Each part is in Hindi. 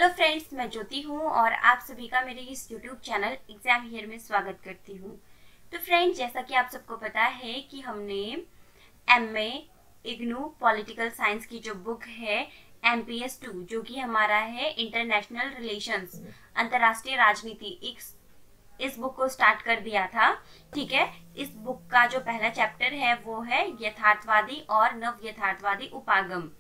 हेलो फ्रेंड्स, मैं ज्योति हूँ और आप सभी का मेरे इस यूट्यूब चैनल एग्जाम हियर में स्वागत करती हूँ। तो फ्रेंड्स, जैसा कि आप सबको पता है कि हमने एमए इग्नू पॉलिटिकल साइंस की जो बुक है MPS 2 जो कि हमारा है इंटरनेशनल रिलेशंस अंतर्राष्ट्रीय राजनीति, इस बुक को स्टार्ट कर दिया था। ठीक है, इस बुक का जो पहला चैप्टर है वो है यथार्थवादी और नव यथार्थवादी उपागम,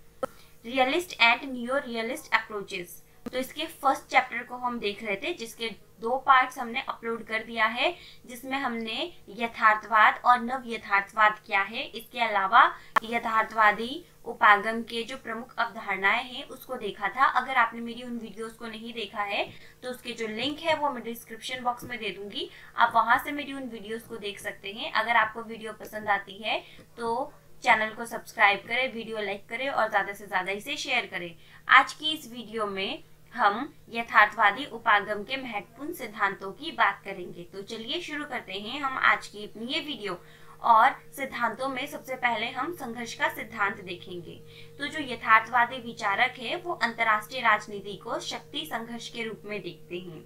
realist and new realist approaches. तो इसके फर्स्ट चैप्टर को हम देख रहे थे, जिसके 2 पार्ट्स हमने अपलोड कर दिया है, जिसमें हमने यथार्थवाद और नव यथार्थवाद क्या है, इसके अलावा यथार्थवादी उपागम के जो प्रमुख अवधारणाएं हैं उसको देखा था। अगर आपने मेरी उन वीडियोस को नहीं देखा है तो उसके जो लिंक है वो मैं डिस्क्रिप्शन बॉक्स में दे दूंगी, आप वहां से मेरी उन वीडियोस को देख सकते हैं। अगर आपको वीडियो पसंद आती है तो चैनल को सब्सक्राइब करें, वीडियो लाइक करें और ज्यादा से ज्यादा इसे शेयर करें। आज की इस वीडियो में हम यथार्थवादी उपागम के महत्वपूर्ण सिद्धांतों की बात करेंगे। तो चलिए शुरू करते हैं हम आज की अपनी ये वीडियो। और सिद्धांतों में सबसे पहले हम संघर्ष का सिद्धांत देखेंगे। तो जो यथार्थवादी विचारक है वो अंतर्राष्ट्रीय राजनीति को शक्ति संघर्ष के रूप में देखते हैं।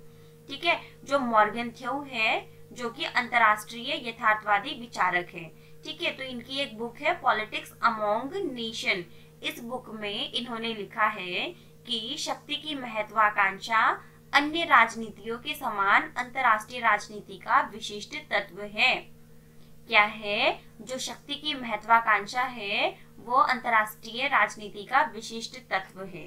ठीक है, जो मॉर्गनथ्यू है जो कि अंतर्राष्ट्रीय यथार्थवादी विचारक है। ठीक है, तो इनकी एक बुक है पॉलिटिक्स अमोंग नेशन। इस बुक में इन्होंने लिखा है कि शक्ति की महत्वाकांक्षा अन्य राजनीतियों के समान अंतर्राष्ट्रीय राजनीति का विशिष्ट तत्व है। क्या है? जो शक्ति की महत्वाकांक्षा है वो अंतर्राष्ट्रीय राजनीति का विशिष्ट तत्व है।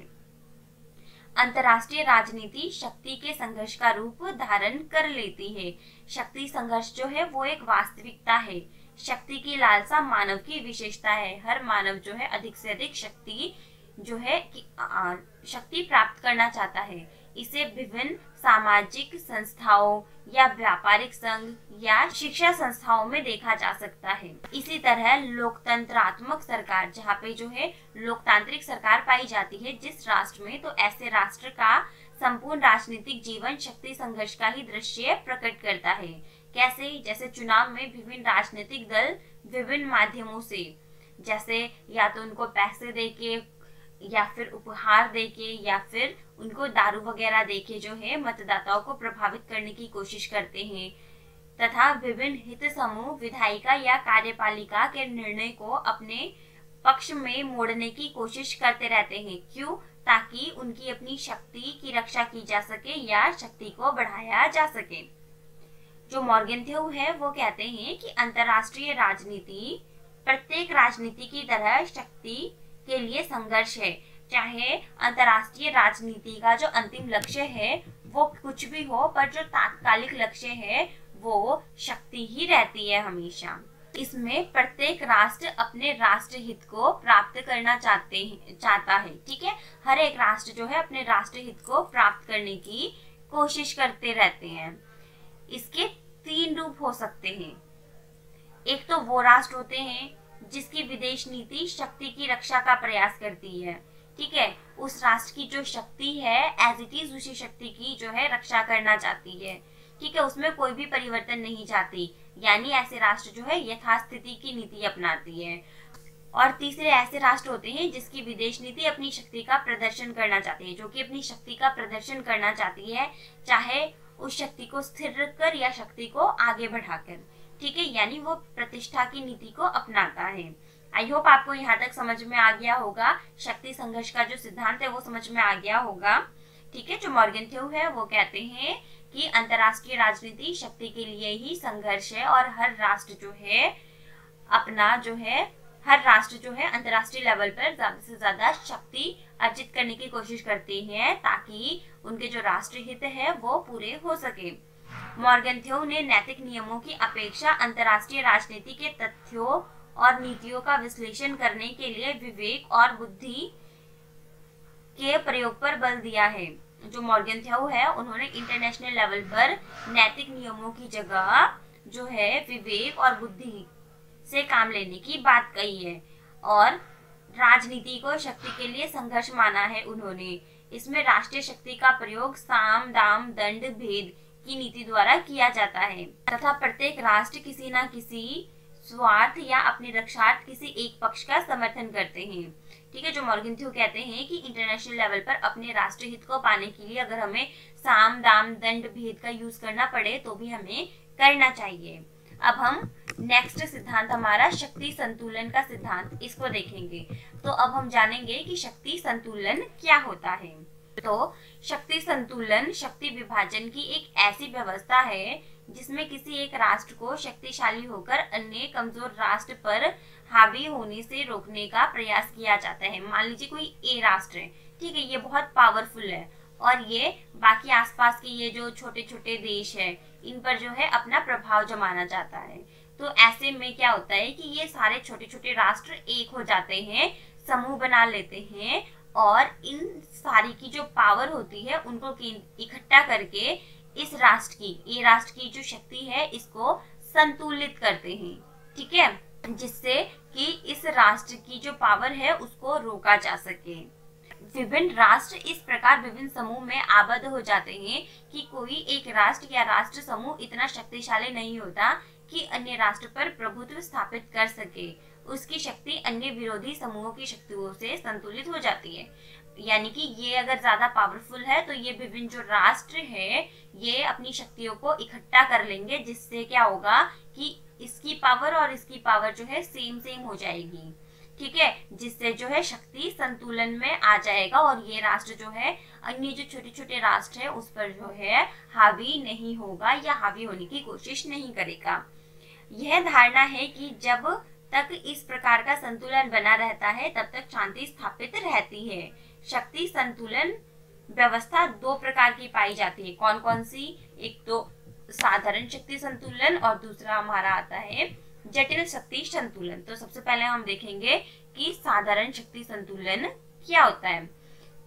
अंतर्राष्ट्रीय राजनीति शक्ति के संघर्ष का रूप धारण कर लेती है। शक्ति संघर्ष जो है वो एक वास्तविकता है। शक्ति की लालसा मानव की विशेषता है। हर मानव जो है अधिक से अधिक शक्ति जो है शक्ति प्राप्त करना चाहता है। इसे विभिन्न सामाजिक संस्थाओं या व्यापारिक संघ या शिक्षा संस्थाओं में देखा जा सकता है। इसी तरह लोकतंत्रात्मक सरकार, जहाँ पे जो है लोकतांत्रिक सरकार पाई जाती है जिस राष्ट्र में, तो ऐसे राष्ट्र का संपूर्ण राजनीतिक जीवन शक्ति संघर्ष का ही दृश्य प्रकट करता है। कैसे? जैसे चुनाव में विभिन्न राजनीतिक दल विभिन्न माध्यमों से, जैसे या तो उनको पैसे देके या फिर उपहार देके या फिर उनको दारू वगैरह देके जो है मतदाताओं को प्रभावित करने की कोशिश करते हैं, तथा विभिन्न हित समूह विधायिका या कार्यपालिका के निर्णय को अपने पक्ष में मोड़ने की कोशिश करते रहते हैं। क्यों? ताकि उनकी अपनी शक्ति की रक्षा की जा सके या शक्ति को बढ़ाया जा सके। जो मॉर्गनथ्यू है वो कहते हैं कि अंतर्राष्ट्रीय राजनीति प्रत्येक राजनीति की तरह शक्ति के लिए संघर्ष है। चाहे अंतर्राष्ट्रीय राजनीति का जो अंतिम लक्ष्य है वो कुछ भी हो, पर जो तात्कालिक लक्ष्य है वो शक्ति ही रहती है हमेशा। इसमें प्रत्येक राष्ट्र अपने राष्ट्र हित को प्राप्त करना चाहता है। ठीक है, हर एक राष्ट्र जो है अपने राष्ट्र हित को प्राप्त करने की कोशिश करते रहते हैं। इसके 3 रूप हो सकते हैं। एक तो वो राष्ट्र होते हैं जिसकी विदेश नीति शक्ति की रक्षा का प्रयास करती है। ठीक है, उस राष्ट्र की जो शक्ति है एज इट इज उसी शक्ति की जो है रक्षा करना चाहती है। ठीक है, उसमें कोई भी परिवर्तन नहीं चाहती, यानी ऐसे राष्ट्र जो है यथास्थिति की नीति अपनाती है। और तीसरे ऐसे राष्ट्र होते हैं जिसकी विदेश नीति अपनी शक्ति का प्रदर्शन करना चाहती है, जो कि अपनी शक्ति का प्रदर्शन करना चाहती है, चाहे उस शक्ति को स्थिर रखकर या शक्ति को आगे बढ़ाकर। ठीक है, यानी वो प्रतिष्ठा की नीति को अपनाता है। आई होप आपको यहाँ तक समझ में आ गया होगा। शक्ति संघर्ष का जो सिद्धांत है वो समझ में आ गया होगा। ठीक है, जो मॉर्गनथ्यू है वो कहते हैं कि अंतर्राष्ट्रीय राजनीति शक्ति के लिए ही संघर्ष है और हर राष्ट्र जो है अंतर्राष्ट्रीय लेवल पर ज्यादा से ज्यादा शक्ति अर्जित करने की कोशिश करते हैं ताकि उनके जो राष्ट्र हित है वो पूरे हो सके। मॉर्गनथ्यू ने नैतिक नियमों की अपेक्षा अंतर्राष्ट्रीय राजनीति के तथ्यों और नीतियों का विश्लेषण करने के लिए विवेक और बुद्धि के प्रयोग पर बल दिया है। जो मॉर्गनथ्यू है उन्होंने इंटरनेशनल लेवल पर नैतिक नियमों की जगह जो है विवेक और बुद्धि से काम लेने की बात कही है और राजनीति को शक्ति के लिए संघर्ष माना है उन्होंने। इसमें राष्ट्रीय शक्ति का प्रयोग साम दाम दंड भेद की नीति द्वारा किया जाता है तथा प्रत्येक राष्ट्र किसी न किसी स्वार्थ या अपने रक्षार्थ किसी एक पक्ष का समर्थन करते हैं। ठीक है, जो मॉर्गेंथ्यू कहते हैं कि इंटरनेशनल लेवल पर अपने राष्ट्र हित को पाने के लिए अगर हमें साम दाम दंड भेद का यूज करना पड़े तो भी हमें करना चाहिए। अब हम नेक्स्ट सिद्धांत हमारा शक्ति संतुलन का सिद्धांत, इसको देखेंगे। तो अब हम जानेंगे कि शक्ति संतुलन क्या होता है। तो शक्ति संतुलन शक्ति विभाजन की एक ऐसी व्यवस्था है जिसमें किसी एक राष्ट्र को शक्तिशाली होकर अन्य कमजोर राष्ट्र पर हावी होने से रोकने का प्रयास किया जाता है। मान लीजिए कोई ए राष्ट्र है, ठीक है, ये बहुत पावरफुल है और ये बाकी आसपास के ये जो छोटे छोटे देश है इन पर जो है अपना प्रभाव जमाना चाहता है। तो ऐसे में क्या होता है कि ये सारे छोटे छोटे राष्ट्र एक हो जाते हैं, समूह बना लेते हैं और इन सारी की जो पावर होती है उनको इकट्ठा करके इस राष्ट्र की, ये राष्ट्र की जो शक्ति है इसको संतुलित करते हैं। ठीक है, जिससे कि इस राष्ट्र की जो पावर है उसको रोका जा सके। विभिन्न राष्ट्र इस प्रकार विभिन्न समूह में आबद्ध हो जाते हैं कि कोई एक राष्ट्र या राष्ट्र समूह इतना शक्तिशाली नहीं होता कि अन्य राष्ट्र पर प्रभुत्व स्थापित कर सके। उसकी शक्ति अन्य विरोधी समूहों की शक्तियों से संतुलित हो जाती है। यानी कि ये अगर ज्यादा पावरफुल है तो ये विभिन्न जो राष्ट्र है ये अपनी शक्तियों को इकट्ठा कर लेंगे, जिससे क्या होगा कि इसकी पावर और इसकी पावर जो है सेम हो जाएगी। ठीक है, जिससे जो है शक्ति संतुलन में आ जाएगा और ये राष्ट्र जो है अन्य जो छोटे छोटे राष्ट्र है उस पर जो है हावी नहीं होगा या हावी होने की कोशिश नहीं करेगा। यह धारणा है कि जब तक इस प्रकार का संतुलन बना रहता है तब तक शांति स्थापित रहती है। शक्ति संतुलन व्यवस्था दो प्रकार की पाई जाती है। कौन कौन सी? एक तो साधारण शक्ति संतुलन और दूसरा हमारा आता है जटिल शक्ति संतुलन। तो सबसे पहले हम देखेंगे कि साधारण शक्ति संतुलन क्या होता है।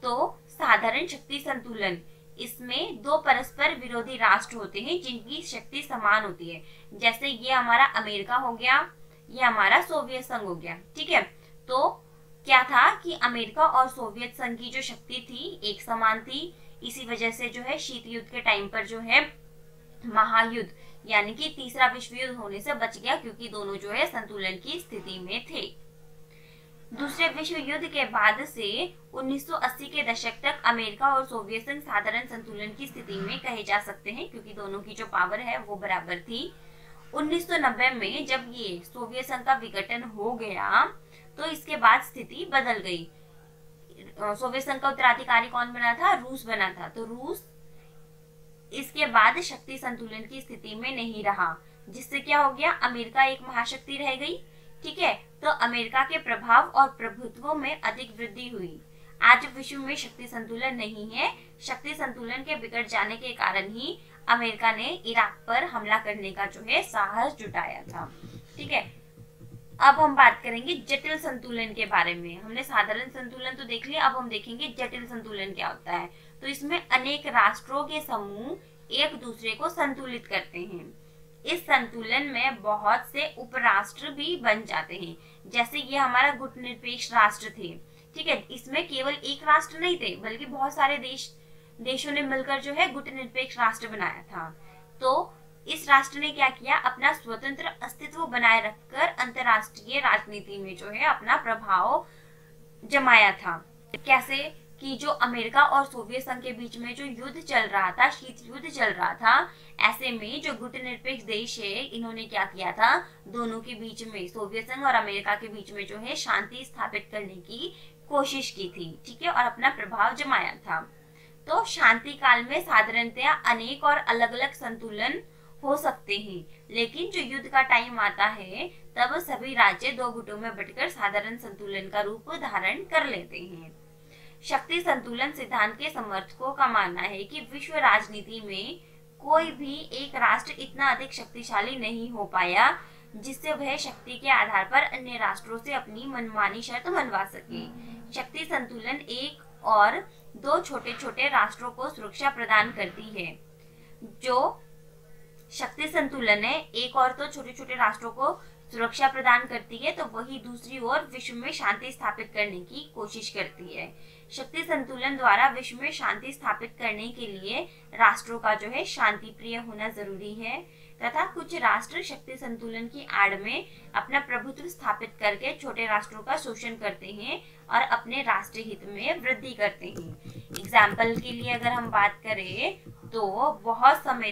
तो साधारण शक्ति संतुलन, इसमें दो परस्पर विरोधी राष्ट्र होते हैं जिनकी शक्ति समान होती है। जैसे ये हमारा अमेरिका हो गया, ये हमारा सोवियत संघ हो गया। ठीक है, तो क्या था कि अमेरिका और सोवियत संघ की जो शक्ति थी एक समान थी। इसी वजह से जो है शीत युद्ध के टाइम पर जो है महायुद्ध यानी कि तीसरा विश्व युद्ध होने से बच गया, क्योंकि दोनों जो है संतुलन की स्थिति में थे। दूसरे विश्व युद्ध के बाद से 1980 के दशक तक अमेरिका और सोवियत संघ साधारण संतुलन की स्थिति में कहे जा सकते हैं, क्योंकि दोनों की जो पावर है वो बराबर थी। 1990 में जब ये सोवियत संघ का विघटन हो गया तो इसके बाद स्थिति बदल गई। सोवियत संघ का उत्तराधिकारी कौन बना था? रूस बना था। तो रूस इसके बाद शक्ति संतुलन की स्थिति में नहीं रहा, जिससे क्या हो गया, अमेरिका एक महाशक्ति रह गई। ठीक है, तो अमेरिका के प्रभाव और प्रभुत्व में अधिक वृद्धि हुई। आज विश्व में शक्ति संतुलन नहीं है। शक्ति संतुलन के बिगड़ जाने के कारण ही अमेरिका ने इराक पर हमला करने का जो है साहस जुटाया था। ठीक है, अब हम बात करेंगे जटिल संतुलन के बारे में। हमने साधारण संतुलन तो देख लिया, अब हम देखेंगे जटिल संतुलन क्या होता है। तो इसमें अनेक राष्ट्रों के समूह एक दूसरे को संतुलित करते हैं। इस संतुलन में बहुत से उपराष्ट्र भी बन जाते हैं। जैसे ये हमारा गुटनिरपेक्ष राष्ट्र थे। ठीक है, इसमें केवल एक राष्ट्र नहीं थे बल्कि बहुत सारे देशों ने मिलकर जो है गुटनिरपेक्ष राष्ट्र बनाया था। तो इस राष्ट्र ने क्या किया, अपना स्वतंत्र अस्तित्व बनाए रखकर अंतरराष्ट्रीय राजनीति में जो है अपना प्रभाव जमाया था। कैसे कि जो अमेरिका और सोवियत संघ के बीच में जो युद्ध चल रहा था, शीत युद्ध चल रहा था, ऐसे में जो गुटनिरपेक्ष देश है इन्होंने क्या किया था, दोनों के बीच में, सोवियत संघ और अमेरिका के बीच में जो है शांति स्थापित करने की कोशिश की थी। ठीक है, और अपना प्रभाव जमाया था। तो शांति काल में साधारणतया अनेक और अलग अलग संतुलन हो सकते हैं, लेकिन जो युद्ध का टाइम आता है तब सभी राज्य दो गुटों में बंटकर साधारण संतुलन का रूप धारण कर लेते हैं। शक्ति संतुलन सिद्धांत के समर्थकों का मानना है कि विश्व राजनीति में कोई भी एक राष्ट्र इतना अधिक शक्तिशाली नहीं हो पाया जिससे वह शक्ति के आधार पर अन्य राष्ट्रों से अपनी मनमानी शर्त मनवा सके। शक्ति संतुलन एक और दो छोटे छोटे राष्ट्रों को सुरक्षा प्रदान करती है। जो शक्ति संतुलन है एक और तो छोटे छोटे राष्ट्रों को सुरक्षा प्रदान करती है, तो वही दूसरी ओर विश्व में शांति स्थापित करने की कोशिश करती है। शक्ति संतुलन द्वारा विश्व में शांति स्थापित करने के लिए राष्ट्रों का जो है शांति प्रिय होना जरूरी है तथा कुछ राष्ट्र शक्ति संतुलन की आड़ में अपना प्रभुत्व स्थापित करके छोटे राष्ट्रों का शोषण करते हैं और अपने राष्ट्रीय हित में वृद्धि करते हैं। एग्जाम्पल के लिए अगर हम बात करें तो बहुत समय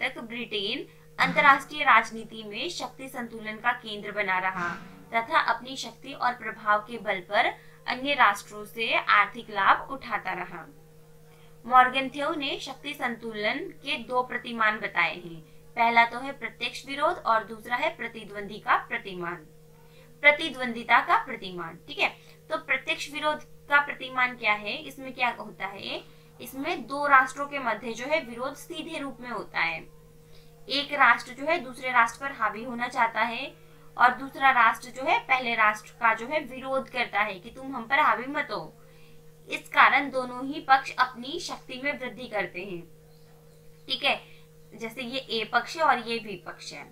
तक ब्रिटेन अंतर्राष्ट्रीय राजनीति में शक्ति संतुलन का केंद्र बना रहा तथा अपनी शक्ति और प्रभाव के बल पर अन्य राष्ट्रों से आर्थिक लाभ उठाता रहा। मॉर्गनथ्यू ने शक्ति संतुलन के दो प्रतिमान बताए हैं। पहला तो है प्रत्यक्ष विरोध और दूसरा है प्रतिद्वंदिता का प्रतिमान। ठीक है, तो प्रत्यक्ष विरोध का प्रतिमान क्या है? इसमें क्या होता है, इसमें दो राष्ट्रों के मध्य जो है विरोध सीधे रूप में होता है। एक राष्ट्र जो है दूसरे राष्ट्र पर हावी होना चाहता है और दूसरा राष्ट्र जो है पहले राष्ट्र का जो है विरोध करता है कि तुम हम पर हावी मत हो। इस कारण दोनों ही पक्ष अपनी शक्ति में वृद्धि करते हैं। ठीक है, जैसे ये ए पक्ष है और ये बी पक्ष है।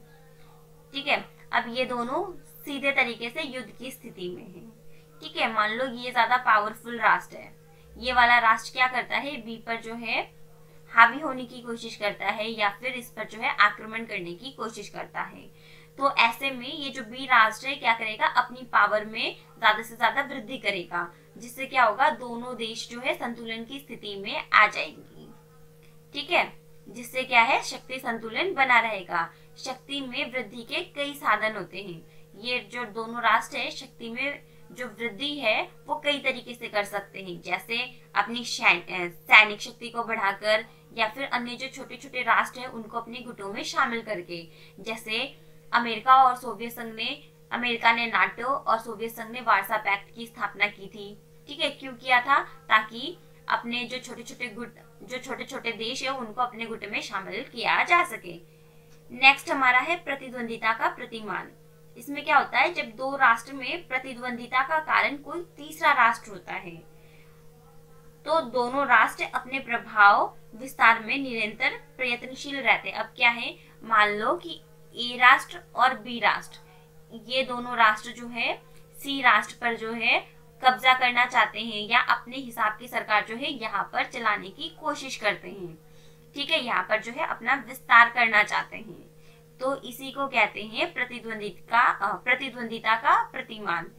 ठीक है, अब ये दोनों सीधे तरीके से युद्ध की स्थिति में है। ठीक है, मान लो ये ज्यादा पावरफुल राष्ट्र है, ये वाला राष्ट्र क्या करता है, बी पर जो है हावी होने की कोशिश करता है या फिर इस पर जो है आक्रमण करने की कोशिश करता है। तो ऐसे में ये जो बी राष्ट्र है क्या करेगा, अपनी पावर में ज्यादा से ज्यादा वृद्धि करेगा, जिससे क्या होगा, दोनों देश जो है संतुलन की स्थिति में आ जाएंगी। ठीक है, जिससे क्या है, शक्ति संतुलन बना रहेगा। शक्ति में वृद्धि के कई साधन होते हैं। ये जो दोनों राष्ट्र है शक्ति में जो वृद्धि है वो कई तरीके से कर सकते हैं, जैसे अपनी सैनिक शक्ति को बढ़ाकर या फिर अन्य जो छोटे छोटे राष्ट्र है उनको अपने गुटों में शामिल करके। जैसे अमेरिका ने नाटो और सोवियत संघ ने वार्सा पैक्ट की स्थापना की थी। ठीक है, क्यों किया था, ताकि अपने जो छोटे छोटे देश है उनको अपने गुट में शामिल किया जा सके। नेक्स्ट हमारा है प्रतिद्वंदिता का प्रतिमान। इसमें क्या होता है, जब दो राष्ट्र में प्रतिद्वंदिता का कारण कोई तीसरा राष्ट्र होता है तो दोनों राष्ट्र अपने प्रभाव विस्तार में निरंतर प्रयत्नशील रहते हैं। अब क्या है, मान लो कि ए राष्ट्र और बी राष्ट्र, ये दोनों राष्ट्र जो है सी राष्ट्र पर जो है कब्जा करना चाहते हैं या अपने हिसाब की सरकार जो है यहाँ पर चलाने की कोशिश करते हैं। ठीक है, यहाँ पर जो है अपना विस्तार करना चाहते हैं, तो इसी को कहते हैं प्रतिद्वंदिता का प्रतिमान।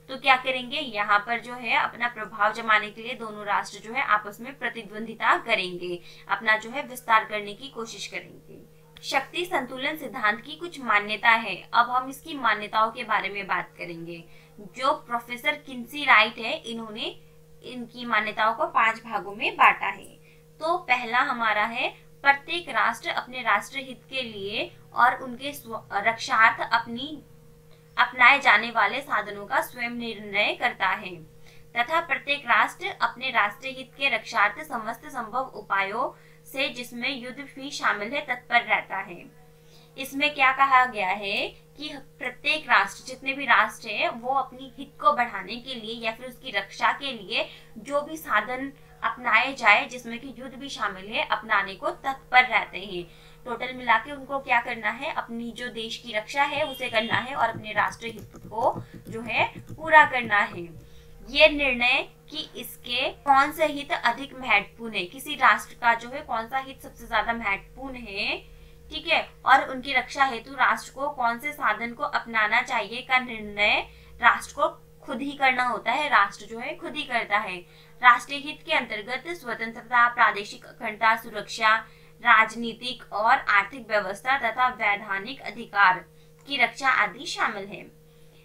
तो क्या करेंगे, यहाँ पर जो है अपना प्रभाव जमाने के लिए दोनों राष्ट्र जो है आपस में प्रतिद्वंदिता करेंगे, अपना जो है विस्तार करने की कोशिश करेंगे। शक्ति संतुलन सिद्धांत की कुछ मान्यता है। अब हम इसकी मान्यताओं के बारे में बात करेंगे। जो प्रोफेसर किन्सी राइट है, इन्होंने इनकी मान्यताओं को 5 भागों में बांटा है। तो पहला हमारा है, प्रत्येक राष्ट्र अपने राष्ट्र हित के लिए और उनके रक्षार्थ अपनाए जाने वाले साधनों का स्वयं निर्णय करता है तथा प्रत्येक राष्ट्र अपने राष्ट्रीय हित के रक्षार्थ समस्त संभव उपायों से, जिसमें युद्ध भी शामिल है, तत्पर रहता है। इसमें क्या कहा गया है कि प्रत्येक राष्ट्र, जितने भी राष्ट्र है, वो अपनी हित को बढ़ाने के लिए या फिर उसकी रक्षा के लिए जो भी साधन अपनाए जाए जिसमें कि युद्ध भी शामिल है, अपनाने को तत्पर रहते हैं। टोटल मिला के उनको क्या करना है, अपनी जो देश की रक्षा है उसे करना है और अपने राष्ट्रीय हित को जो है पूरा करना है। ये निर्णय कि इसके कौन से हित अधिक महत्वपूर्ण है, किसी राष्ट्र का जो है कौन सा हित सबसे ज्यादा महत्वपूर्ण है, ठीक है, और उनकी रक्षा हेतु राष्ट्र को कौन से साधन को अपनाना चाहिए का निर्णय राष्ट्र को खुद ही करना होता है। राष्ट्र जो है खुद ही करता है। राष्ट्रीय हित के अंतर्गत स्वतंत्रता, प्रादेशिक अखंडता, सुरक्षा, राजनीतिक और आर्थिक व्यवस्था तथा वैधानिक अधिकार की रक्षा आदि शामिल है।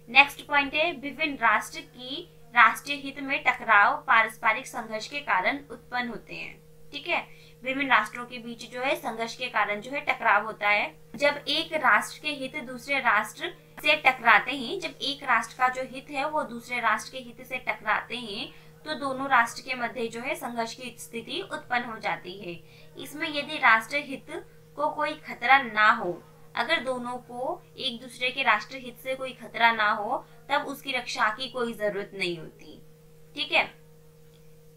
नेक्स्ट पॉइंट है, विभिन्न राष्ट्र की राष्ट्रीय हित में टकराव पारस्परिक संघर्ष के कारण उत्पन्न होते हैं। ठीक है, विभिन्न राष्ट्रों के बीच जो है संघर्ष के कारण जो है टकराव होता है। जब एक राष्ट्र के हित दूसरे राष्ट्र से टकराते हैं, जब एक राष्ट्र का जो हित है वो दूसरे राष्ट्र के हित से टकराते हैं, तो दोनों राष्ट्र के मध्य जो है संघर्ष की स्थिति उत्पन्न हो जाती है। इसमें यदि राष्ट्रीय हित को कोई खतरा ना हो, अगर दोनों को एक दूसरे के राष्ट्रीय हित से कोई खतरा ना हो, तब उसकी रक्षा की कोई जरूरत नहीं होती। ठीक है,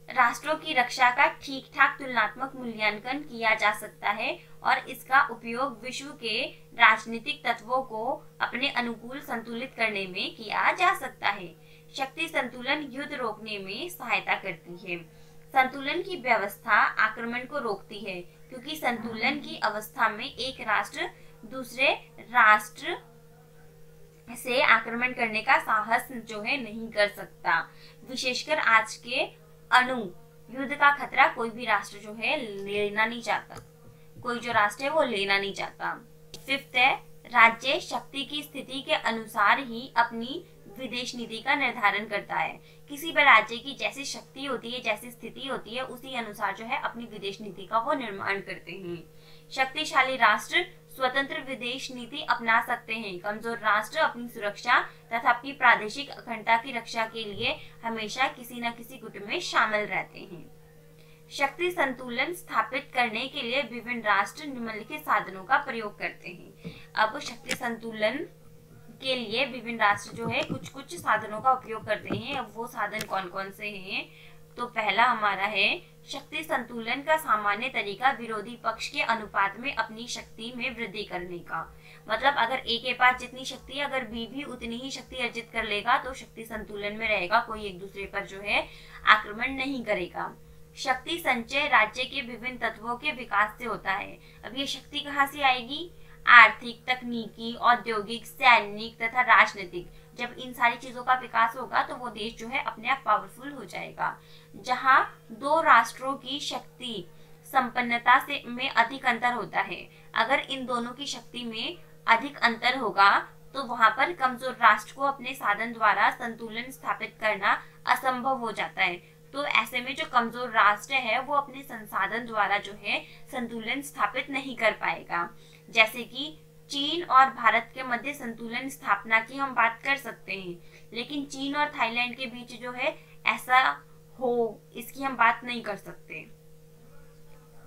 राष्ट्रों की रक्षा का ठीक ठाक तुलनात्मक मूल्यांकन किया जा सकता है और इसका उपयोग विश्व के राजनीतिक तत्वों को अपने अनुकूल संतुलित करने में किया जा सकता है। शक्ति संतुलन युद्ध रोकने में सहायता करती है। संतुलन की व्यवस्था आक्रमण को रोकती है, क्योंकि संतुलन की अवस्था में एक राष्ट्र दूसरे राष्ट्र से आक्रमण करने का साहस जो है नहीं कर सकता। विशेषकर आज के अणु युद्ध का खतरा कोई भी राष्ट्र जो है लेना नहीं चाहता, कोई जो राष्ट्र है वो लेना नहीं चाहता। फिफ्थ है, राज्य शक्ति की स्थिति के अनुसार ही अपनी विदेश नीति का निर्धारण करता है। किसी भी राज्य की जैसी शक्ति होती है, जैसी स्थिति होती है, उसी अनुसार जो है अपनी विदेश नीति का वो निर्माण करते हैं। शक्तिशाली राष्ट्र स्वतंत्र विदेश नीति अपना सकते हैं। कमजोर राष्ट्र अपनी सुरक्षा तथा अपनी प्रादेशिक अखंडता की रक्षा के लिए हमेशा किसी न किसी गुट में शामिल रहते हैं। शक्ति संतुलन स्थापित करने के लिए विभिन्न राष्ट्र निम्नलिखित साधनों का प्रयोग करते हैं। अब शक्ति संतुलन के लिए विभिन्न राष्ट्र जो है कुछ कुछ साधनों का उपयोग करते हैं। अब वो साधन कौन कौन से हैं? तो पहला हमारा है शक्ति संतुलन का सामान्य तरीका विरोधी पक्ष के अनुपात में अपनी शक्ति में वृद्धि करने का। मतलब अगर ए के पास जितनी शक्ति है, अगर बी भी उतनी ही शक्ति अर्जित कर लेगा तो शक्ति संतुलन में रहेगा, कोई एक दूसरे पर जो है आक्रमण नहीं करेगा। शक्ति संचय राज्य के विभिन्न तत्वों के विकास से होता है। अब ये शक्ति कहाँ से आएगी? आर्थिक, तकनीकी, औद्योगिक, सैनिक तथा राजनीतिक। जब इन सारी चीजों का विकास होगा तो वो देश जो है अपने आप पावरफुल हो जाएगा। जहाँ दो राष्ट्रों की शक्ति संपन्नता से में अधिक अंतर होता है, अगर इन दोनों की शक्ति में अधिक अंतर होगा तो वहां पर कमजोर राष्ट्र को अपने साधन द्वारा संतुलन स्थापित करना असंभव हो जाता है। तो ऐसे में जो कमजोर राष्ट्र है वो अपने संसाधन द्वारा जो है संतुलन स्थापित नहीं कर पाएगा। जैसे कि चीन और भारत के मध्य संतुलन स्थापना की हम बात कर सकते हैं, लेकिन चीन और थाईलैंड के बीच जो है ऐसा हो, इसकी हम बात नहीं कर सकते।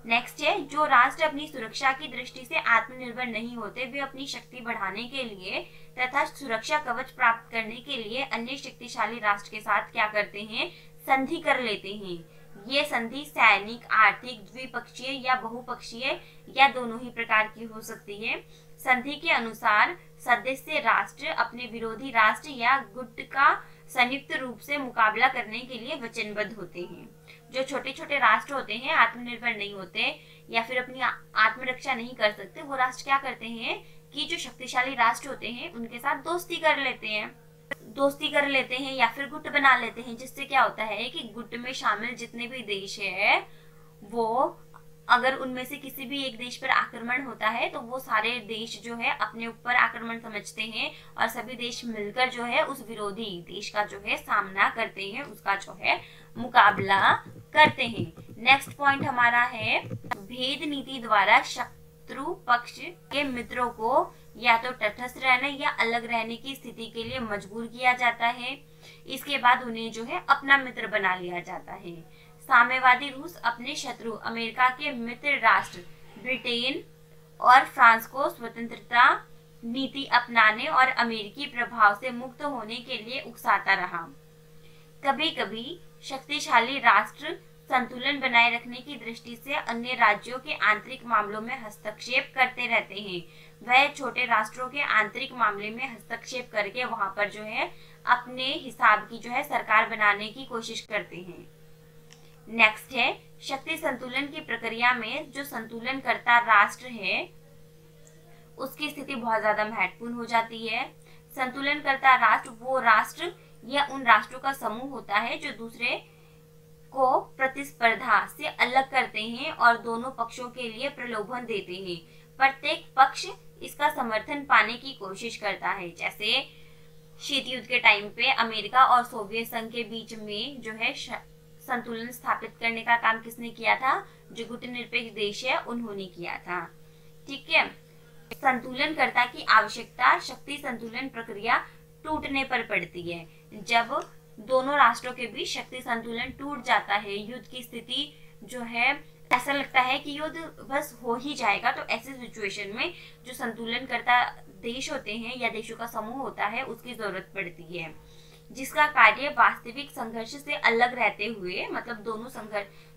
नेक्स्ट है, जो राष्ट्र अपनी सुरक्षा की दृष्टि से आत्मनिर्भर नहीं होते, वे अपनी शक्ति बढ़ाने के लिए तथा सुरक्षा कवच प्राप्त करने के लिए अन्य शक्तिशाली राष्ट्र के साथ क्या करते हैं? संधि कर लेते हैं। ये संधि सैनिक, आर्थिक, द्विपक्षीय या बहुपक्षीय या दोनों ही प्रकार की हो सकती है। संधि के अनुसार सदस्य राष्ट्र अपने विरोधी राष्ट्र या गुट का संयुक्त रूप से मुकाबला करने के लिए वचनबद्ध होते हैं। जो छोटे छोटे राष्ट्र होते हैं, आत्मनिर्भर नहीं होते या फिर अपनी आत्मरक्षा नहीं कर सकते, वो राष्ट्र क्या करते हैं कि जो शक्तिशाली राष्ट्र होते हैं उनके साथ दोस्ती कर लेते हैं या फिर गुट बना लेते हैं। जिससे क्या होता है कि गुट में शामिल जितने भी देश है वो अगर उनमें से किसी भी एक देश पर आक्रमण होता है तो वो सारे देश जो है अपने ऊपर आक्रमण समझते हैं और सभी देश मिलकर जो है उस विरोधी देश का जो है सामना करते हैं, उसका जो है मुकाबला करते हैं। नेक्स्ट पॉइंट हमारा है, भेद नीति द्वारा शत्रु पक्ष के मित्रों को या तो तटस्थ रहने या अलग रहने की स्थिति के लिए मजबूर किया जाता है। इसके बाद उन्हें जो है अपना मित्र बना लिया जाता है। साम्यवादी रूस अपने शत्रु अमेरिका के मित्र राष्ट्र ब्रिटेन और फ्रांस को स्वतंत्रता नीति अपनाने और अमेरिकी प्रभाव से मुक्त होने के लिए उकसाता रहा। कभी कभी शक्तिशाली राष्ट्र संतुलन बनाए रखने की दृष्टि से अन्य राज्यों के आंतरिक मामलों में हस्तक्षेप करते रहते हैं। वह छोटे राष्ट्रों के आंतरिक मामले में हस्तक्षेप करके वहां पर जो है अपने हिसाब की जो है सरकार बनाने की कोशिश करते हैं। नेक्स्ट है, शक्ति संतुलन की प्रक्रिया में जो संतुलन करता राष्ट्र है उसकी स्थिति बहुत ज्यादा महत्वपूर्ण हो जाती है। संतुलन करता राष्ट्र वो राष्ट्र या उन राष्ट्रों का समूह होता है जो दूसरे को प्रतिस्पर्धा से अलग करते हैं और दोनों पक्षों के लिए प्रलोभन देते हैं। प्रत्येक पक्ष इसका समर्थन पाने की कोशिश करता है। जैसे शीत युद्ध के टाइम पे अमेरिका और सोवियत संघ के बीच में जो है संतुलन स्थापित करने का काम किसने किया था? जो गुटनिरपेक्ष देश है उन्होंने किया था। ठीक है, संतुलनकर्ता की आवश्यकता शक्ति संतुलन प्रक्रिया टूटने पर पड़ती है। जब दोनों राष्ट्रों के बीच शक्ति संतुलन टूट जाता है, युद्ध की स्थिति जो है ऐसा लगता है कि युद्ध बस हो ही जाएगा, तो ऐसी सिचुएशन में जो संतुलनकर्ता देश होते हैं या देशों का समूह होता है उसकी जरूरत पड़ती है, जिसका कार्य वास्तविक संघर्ष से अलग रहते हुए, मतलब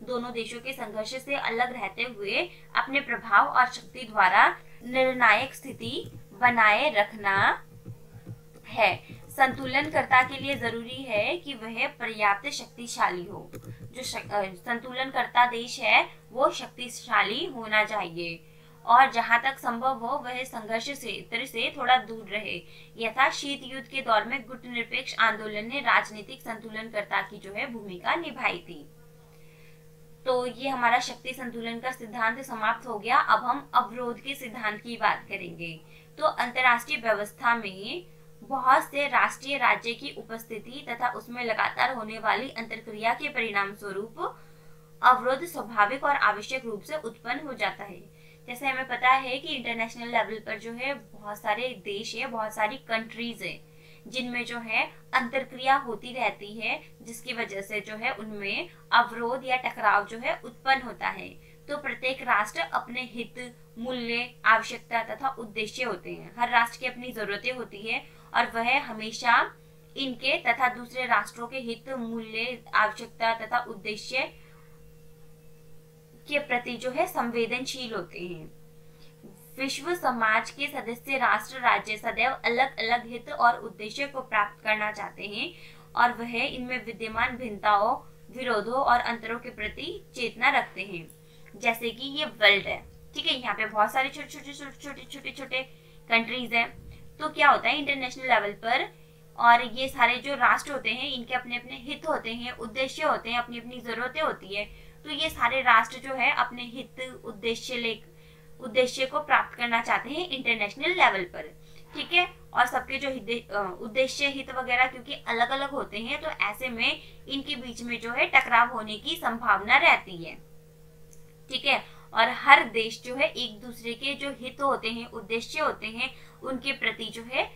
दोनों देशों के संघर्ष से अलग रहते हुए अपने प्रभाव और शक्ति द्वारा निर्णायक स्थिति बनाए रखना है। संतुलनकर्ता के लिए जरूरी है कि वह पर्याप्त शक्तिशाली हो। जो संतुलनकर्ता देश है वो शक्तिशाली होना चाहिए और जहां तक संभव हो वह संघर्ष क्षेत्र से थोड़ा दूर रहे। यथा शीत युद्ध के दौर में गुटनिरपेक्ष आंदोलन ने राजनीतिक संतुलनकर्ता की जो है भूमिका निभाई थी। तो ये हमारा शक्ति संतुलन का सिद्धांत समाप्त हो गया। अब हम अवरोध के सिद्धांत की बात करेंगे। तो अंतरराष्ट्रीय व्यवस्था में बहुत से राष्ट्रीय राज्य की उपस्थिति तथा उसमें लगातार होने वाली अंतरक्रिया के परिणाम स्वरूप अवरोध स्वाभाविक और आवश्यक रूप से उत्पन्न हो जाता है। जैसे हमें पता है कि इंटरनेशनल लेवल पर जो है बहुत सारे देश है, बहुत सारी कंट्रीज है जिनमें जो है अंतरक्रिया होती रहती है, जिसकी वजह से जो है उनमें अवरोध या टकराव जो है उत्पन्न होता है। तो प्रत्येक राष्ट्र अपने हित, मूल्य, आवश्यकता तथा उद्देश्य होते हैं। हर राष्ट्र की अपनी जरूरतें होती है और वह हमेशा इनके तथा दूसरे राष्ट्रों के हित, मूल्य, आवश्यकता तथा उद्देश्य के प्रति जो है संवेदनशील होते हैं। विश्व समाज के सदस्य राष्ट्र राज्य सदैव अलग अलग हित और उद्देश्य को प्राप्त करना चाहते हैं और वह इनमें विद्यमान भिन्नताओं, विरोधों और अंतरों के प्रति चेतना रखते हैं। जैसे कि ये वर्ल्ड है, ठीक है, यहाँ पे बहुत सारे छोटे छोटे कंट्रीज हैं। तो क्या होता है इंटरनेशनल लेवल पर, और ये सारे जो राष्ट्र होते हैं इनके अपने अपने हित होते हैं, उद्देश्य होते हैं, अपनी अपनी जरूरतें होती है। तो ये सारे राष्ट्र जो है अपने हित, उद्देश्य को प्राप्त करना चाहते हैं इंटरनेशनल लेवल पर, ठीक है। और सबके जो उद्देश्य, हित वगैरह क्योंकि अलग अलग होते हैं, तो ऐसे में इनके बीच में जो है टकराव होने की संभावना रहती है, ठीक है। और हर देश जो है एक दूसरे के जो हित होते हैं, उद्देश्य होते हैं, उनके प्रति जो है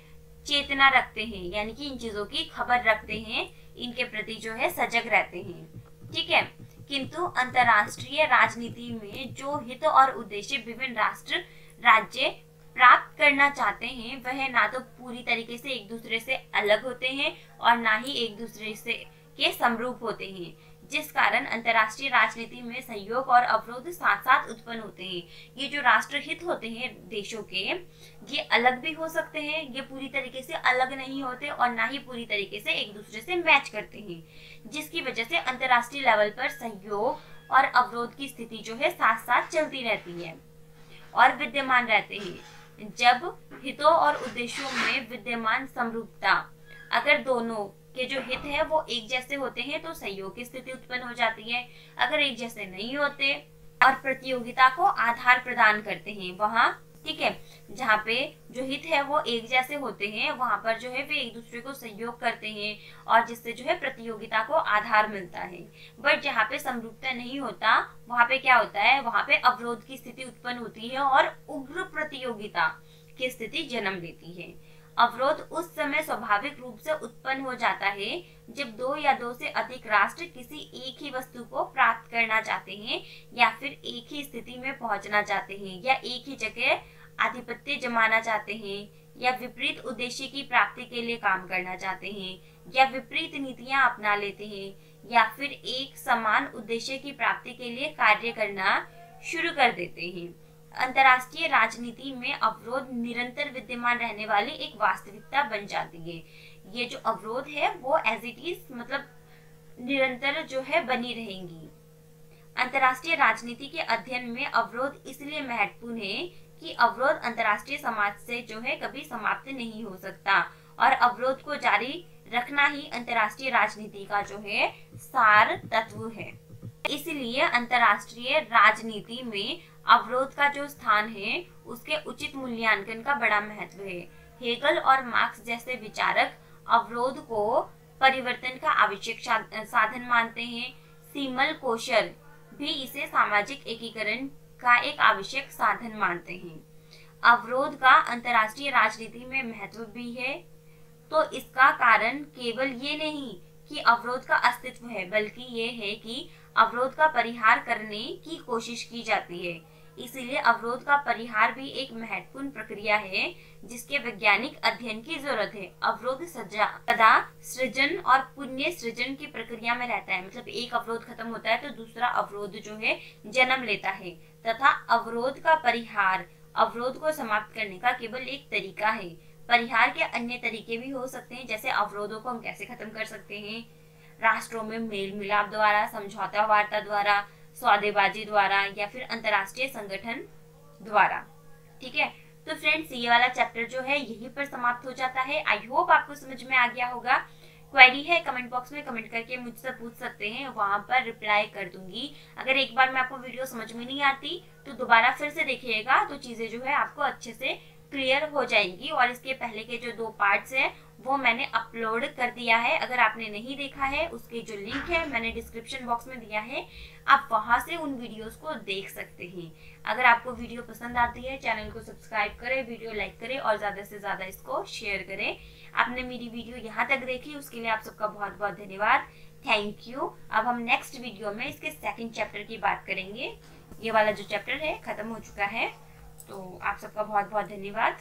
चेतना रखते हैं, यानी कि इन चीजों की खबर रखते हैं, इनके प्रति जो है सजग रहते हैं, ठीक है। किंतु अंतरराष्ट्रीय राजनीति में जो हित और उद्देश्य विभिन्न राष्ट्र राज्य प्राप्त करना चाहते हैं वह ना तो पूरी तरीके से एक दूसरे से अलग होते हैं और ना ही एक दूसरे से के समरूप होते हैं, जिस कारण अंतरराष्ट्रीय राजनीति में सहयोग और अवरोध साथ साथ उत्पन्न होते हैं। ये जो राष्ट्र हित होते हैं देशों के, ये अलग भी हो सकते हैं, ये पूरी तरीके से अलग नहीं होते और ना ही पूरी तरीके से एक दूसरे से मैच करते हैं, जिसकी वजह से अंतरराष्ट्रीय लेवल पर सहयोग और अवरोध की स्थिति जो है साथ साथ चलती रहती है और विद्यमान रहते हैं। जब हितों और उद्देश्यों में विद्यमान समरूपता, अगर दोनों के जो हित है वो एक जैसे होते हैं तो सहयोग की स्थिति उत्पन्न हो जाती है। अगर एक जैसे नहीं होते और प्रतियोगिता को आधार प्रदान करते हैं वहाँ, ठीक है, जहाँ पे जो हित है वो एक जैसे होते हैं वहां पर जो है वे एक दूसरे को सहयोग करते हैं और जिससे जो है प्रतियोगिता को आधार मिलता है। बट जहाँ पे समरूपता नहीं होता वहां पे क्या होता है, वहां पे अवरोध की स्थिति उत्पन्न होती है और उग्र प्रतियोगिता की स्थिति जन्म लेती है। अवरोध उस समय स्वाभाविक रूप से उत्पन्न हो जाता है जब दो या दो से अधिक राष्ट्र किसी एक ही वस्तु को प्राप्त करना चाहते हैं या फिर एक ही स्थिति में पहुंचना चाहते हैं या एक ही जगह आधिपत्य जमाना चाहते हैं या विपरीत उद्देश्य की प्राप्ति के लिए काम करना चाहते हैं या विपरीत नीतियां अपना लेते हैं या फिर एक समान उद्देश्य की प्राप्ति के लिए कार्य करना शुरू कर देते हैं। अंतरराष्ट्रीय राजनीति में अवरोध निरंतर विद्यमान रहने वाली एक वास्तविकता बन जाती है। ये जो अवरोध है वो एज इट इज मतलब निरंतर जो है बनी रहेंगी। अंतरराष्ट्रीय राजनीति के अध्ययन में अवरोध इसलिए महत्वपूर्ण है कि अवरोध अंतरराष्ट्रीय समाज से जो है कभी समाप्त नहीं हो सकता और अवरोध को जारी रखना ही अंतरराष्ट्रीय राजनीति का जो है सार तत्व है। इसलिए अंतरराष्ट्रीय राजनीति में अवरोध का जो स्थान है उसके उचित मूल्यांकन का बड़ा महत्व है। हेगल और मार्क्स जैसे विचारक अवरोध को परिवर्तन का आवश्यक साधन मानते हैं। सीमल कोशर भी इसे सामाजिक एकीकरण का एक आवश्यक साधन मानते हैं। अवरोध का अंतरराष्ट्रीय राजनीति में महत्व भी है, तो इसका कारण केवल ये नहीं कि अवरोध का अस्तित्व है, बल्कि ये है कि अवरोध का परिहार करने की कोशिश की जाती है। इसीलिए अवरोध का परिहार भी एक महत्वपूर्ण प्रक्रिया है जिसके वैज्ञानिक अध्ययन की जरूरत है। अवरोध सदा सृजन और पुण्य सृजन की प्रक्रिया में रहता है, मतलब एक अवरोध खत्म होता है तो दूसरा अवरोध जो है जन्म लेता है, तथा अवरोध का परिहार अवरोध को समाप्त करने का केवल एक तरीका है। परिहार के अन्य तरीके भी हो सकते हैं, जैसे अवरोधों को हम कैसे खत्म कर सकते हैं, राष्ट्रों में मेल मिलाप द्वारा, समझौता वार्ता द्वारा, सौदेबाजी द्वारा या फिर अंतरराष्ट्रीय संगठन द्वारा। ठीक है, तो फ्रेंड्स ये वाला चैप्टर जो है यहीं पर समाप्त हो जाता है। आई होप आपको समझ में आ गया होगा। क्वेरी है कमेंट बॉक्स में कमेंट करके मुझसे पूछ सकते हैं, वहां पर रिप्लाई कर दूंगी। अगर एक बार में आपको वीडियो समझ में नहीं आती तो दोबारा फिर से देखिएगा, तो चीजें जो है आपको अच्छे से क्लियर हो जाएंगी। और इसके पहले के जो 2 पार्ट्स हैं वो मैंने अपलोड कर दिया है, अगर आपने नहीं देखा है उसके जो लिंक है मैंने डिस्क्रिप्शन बॉक्स में दिया है, आप वहां से उन वीडियोस को देख सकते हैं। अगर आपको वीडियो पसंद आती है चैनल को सब्सक्राइब करें, वीडियो लाइक करें और ज्यादा से ज्यादा इसको शेयर करें। आपने मेरी वीडियो यहाँ तक देखी उसके लिए आप सबका बहुत बहुत धन्यवाद, थैंक यू। अब हम नेक्स्ट वीडियो में इसके 2nd चैप्टर की बात करेंगे। ये वाला जो चैप्टर है खत्म हो चुका है, तो आप सबका बहुत बहुत धन्यवाद।